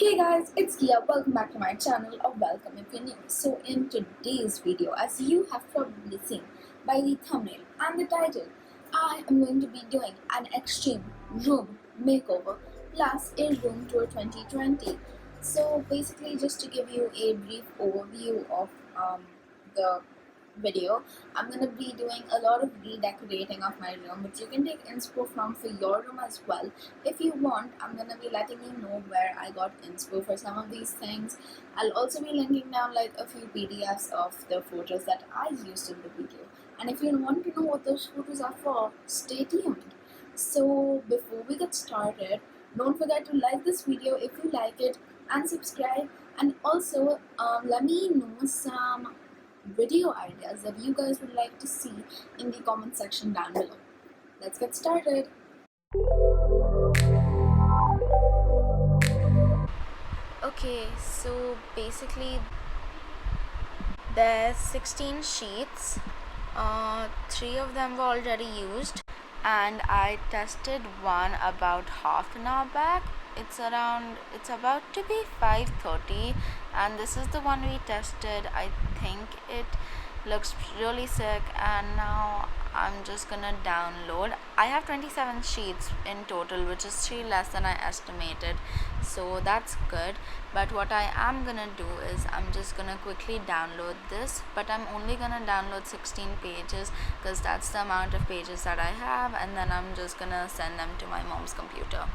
Hey guys, it's Kiya. Welcome back to my channel, or welcome if you're new. So in today's video, as you have probably seen by the thumbnail and the title, I am going to be doing an extreme room makeover plus a room tour 2020. So basically, just to give you a brief overview of the video, I'm gonna be doing a lot of redecorating of my room, but you can take inspo from for your room as well. If you want, I'm gonna be letting you know where I got inspo for some of these things. I'll also be linking down like a few PDFs of the photos that I used in the video. And if you want to know what those photos are for, stay tuned. So before we get started, don't forget to like this video if you like it and subscribe, and also let me know some video ideas that you guys would like to see in the comment section down below. Let's get started. Okay, so basically there's 16 sheets. 3 of them were already used, and I tested one about half an hour back. It's about to be 5:30, and this is the one we tested. I think it looks really sick, and now I'm just gonna download. I have 27 sheets in total, which is 3 less than I estimated, so that's good. But what I am gonna do is I'm just gonna quickly download this, but I'm only gonna download 16 pages because that's the amount of pages that I have, and then I'm just gonna send them to my mom's computer.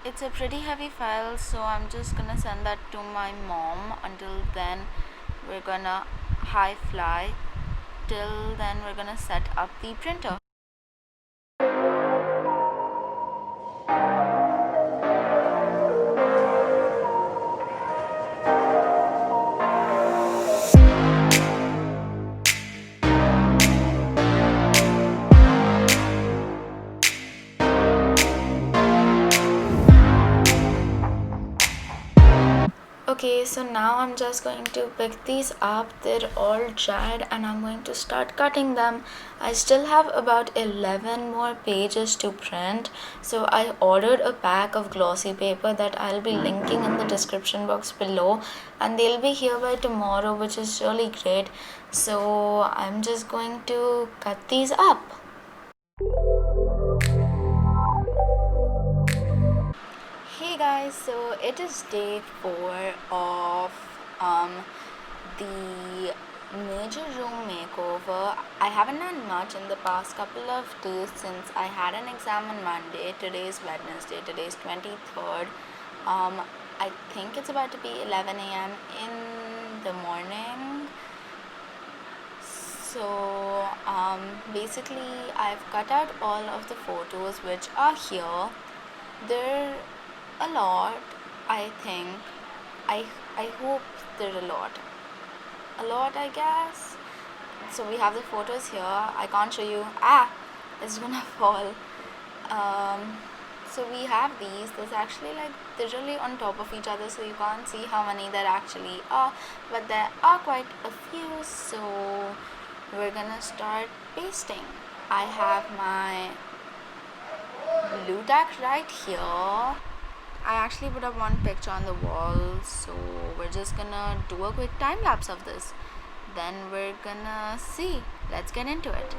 It's a pretty heavy file, so I'm just gonna send that to my mom. Until then, we're gonna high fly. Till then, we're gonna set up the printer. Okay, so now I'm just going to pick these up. They're all dried, and I'm going to start cutting them. I still have about 11 more pages to print, so I ordered a pack of glossy paper that I'll be linking in the description box below, and they'll be here by tomorrow, which is really great. So I'm just going to cut these up. Hey guys, so it is day 4 of the major room makeover. I haven't done much in the past couple of days since I had an exam on Monday. Today is Wednesday, today is 23rd. I think it's about to be 11 a.m. in the morning. So basically I've cut out all of the photos which are here. They're a lot, I think. I hope they're a lot, I guess. So we have the photos here. I can't show you. It's gonna fall. So we have these. There's actually like they're really on top of each other, so you can't see how many there actually are, but there are quite a few. So we're gonna start pasting. I have my blue tack right here. I actually put up one picture on the wall, so we're just gonna do a quick time lapse of this. Then we're gonna see. Let's get into it.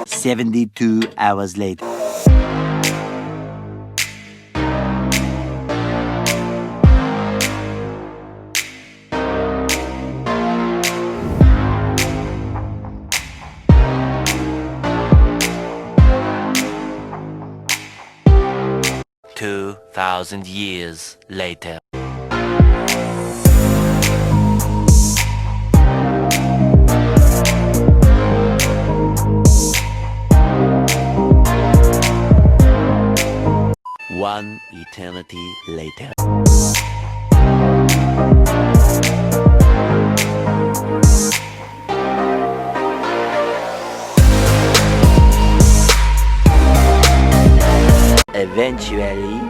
"72 hours later." "2,000 years later." One eternity later. Eventually.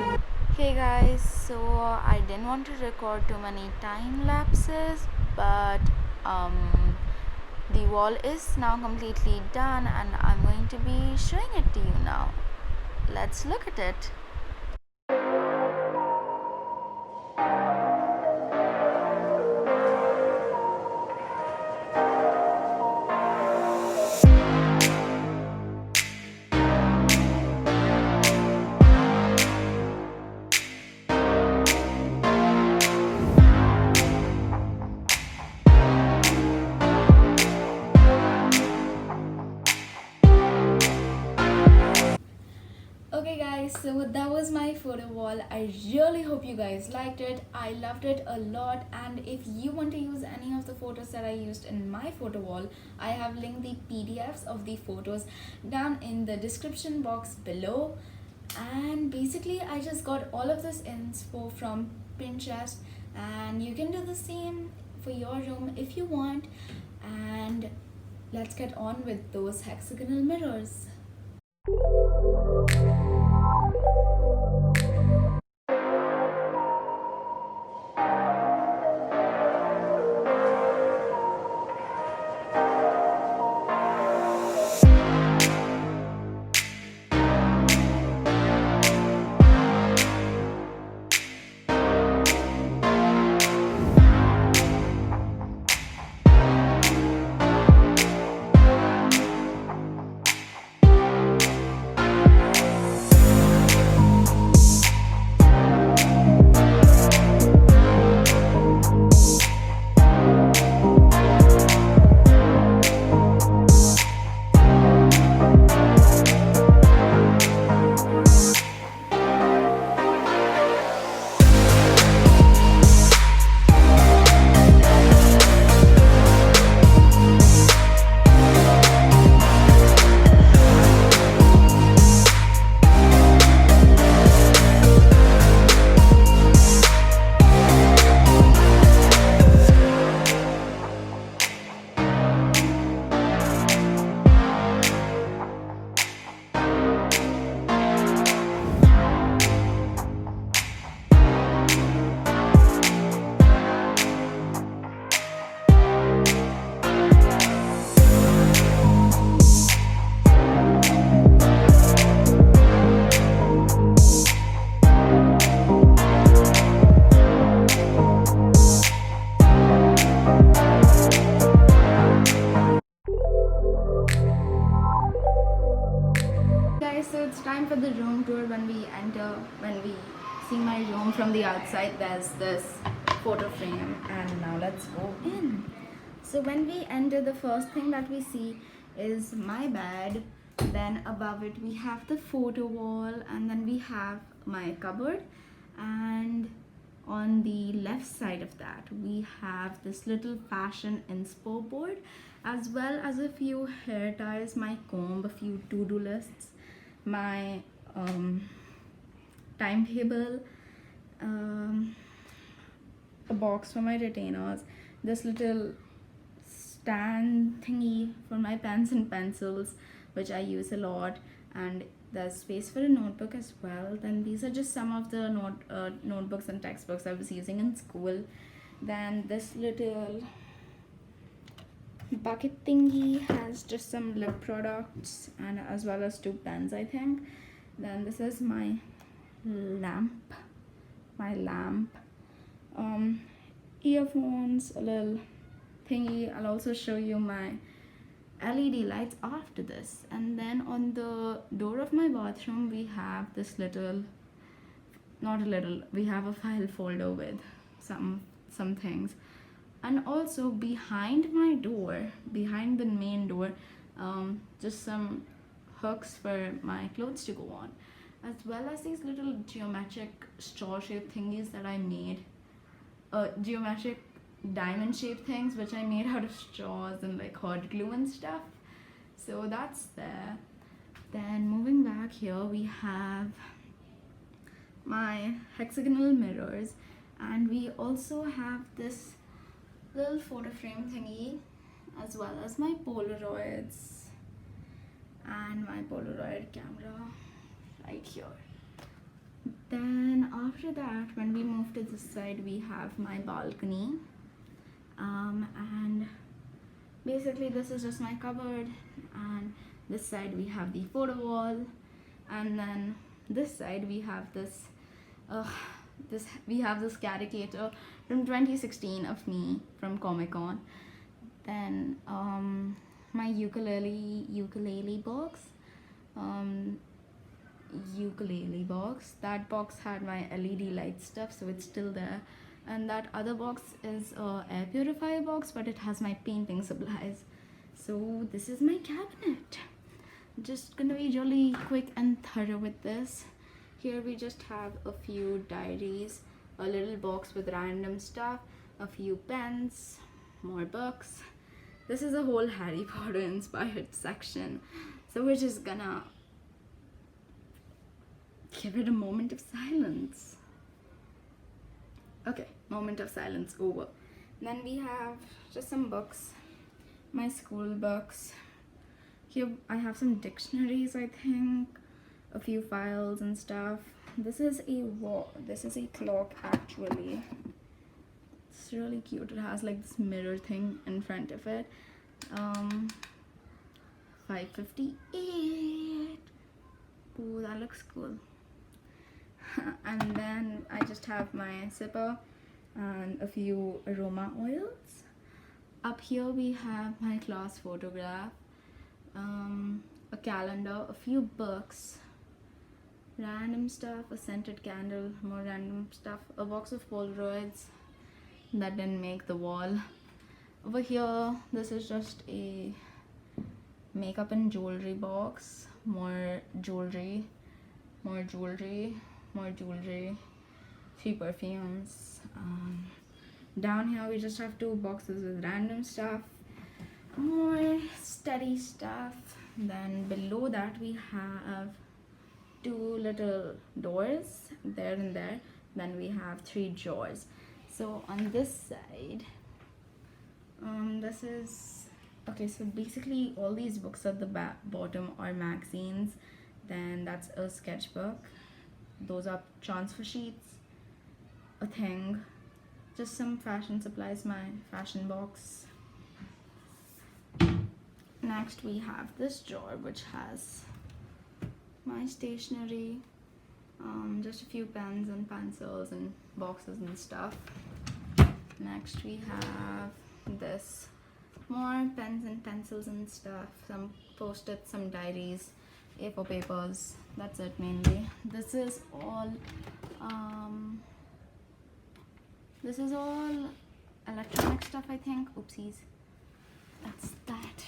Okay guys, so I didn't want to record too many time lapses, but the wall is now completely done and I'm going to be showing it to you now. Let's look at it. Okay guys, so that was my photo wall. I really hope you guys liked it. I loved it a lot, and if you want to use any of the photos that I used in my photo wall, I have linked the PDFs of the photos down in the description box below. And basically I just got all of this info from Pinterest, and you can do the same for your room if you want. And let's get on with those hexagonal mirrors. Guys, so it's time for the room tour. When we see my room from the outside, there's this photo frame, and now let's go in. So when we enter, the first thing that we see is my bed. Then above it we have the photo wall, and then we have my cupboard, and on the left side of that we have this little fashion inspo board, as well as a few hair ties, my comb, a few to-do lists, my timetable, a box for my retainers, this little stand thingy for my pens and pencils, which I use a lot, and there's space for a notebook as well. Then these are just some of the notebooks and textbooks I was using in school. Then this little bucket thingy has just some lip products, and as well as 2 pens, I think. Then this is my lamp, earphones, a little thingy. I'll also show you my LED lights after this. And then on the door of my bathroom we have this little, not a little, we have a file folder with some things. And also behind my door, behind the main door, just some hooks for my clothes to go on, as well as these little geometric straw shaped thingies that I made, geometric diamond shaped things which I made out of straws and like hot glue and stuff. So that's there. Then moving back here, we have my hexagonal mirrors, and we also have this little photo frame thingy, as well as my Polaroids and my Polaroid camera right here. Then after that, when we move to this side, we have my balcony. And basically this is just my cupboard, and this side we have the photo wall, and then this side we have this this caricature from 2016 of me from Comic-Con. Then my ukulele box. That box had my LED light stuff, so it's still there. And that other box is a air purifier box, but it has my painting supplies. So this is my cabinet. Just gonna be really quick and thorough with this. Here we just have a few diaries, a little box with random stuff, a few pens, more books. This is a whole Harry Potter inspired section, so we're just gonna give it a moment of silence. Okay, moment of silence over. Then we have just some books, my school books. Here I have some dictionaries, I think, a few files and stuff. This is a clock actually. It's really cute. It has like this mirror thing in front of it. 5:58. Ooh, that looks cool. And then I just have my sipper and a few aroma oils. Up here we have my class photograph, a calendar, a few books, random stuff, a scented candle, more random stuff, a box of Polaroids that didn't make the wall. Over here, this is just a makeup and jewelry box, more jewelry, few perfumes. Down here we just have two boxes with random stuff, more study stuff. Then below that we have two little doors there and there. Then we have three drawers. So on this side, this is okay. So basically all these books at the bottom are magazines. Then that's a sketchbook. Those are transfer sheets, a thing, just some fashion supplies, my fashion box. Next we have this drawer which has my stationery, just a few pens and pencils and boxes and stuff. Next we have this, more pens and pencils and stuff, some post-its, some diaries, A4 papers. That's it mainly. This is all electronic stuff, I think. Oopsies. That's that.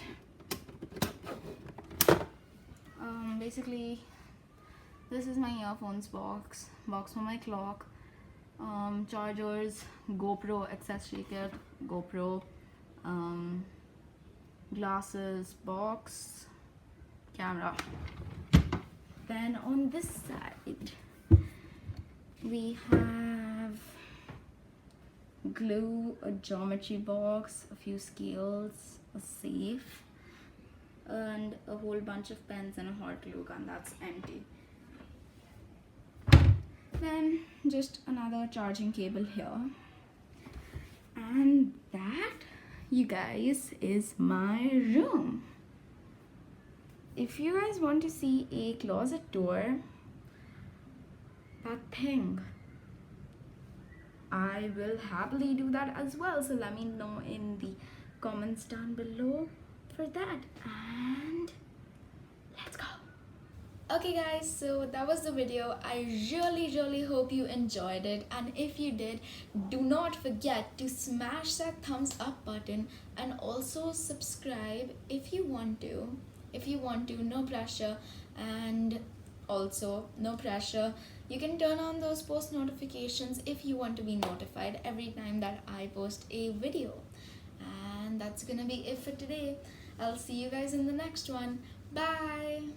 Basically this is my earphones box for my clock, chargers, GoPro accessory kit, GoPro, glasses box, camera. Then on this side we have glue, a geometry box, a few scales, a safe, and a whole bunch of pens and a hot glue gun that's empty. Then just another charging cable here. And that, you guys, is my room. If you guys want to see a closet tour, that thing, I will happily do that as well. So let me know in the comments down below for that. And let's go. Okay guys, so that was the video. I really hope you enjoyed it, and if you did, do not forget to smash that thumbs up button and also subscribe if you want to, no pressure. And also no pressure, you can turn on those post notifications if you want to be notified every time that I post a video. And that's gonna be it for today. I'll see you guys in the next one. Bye.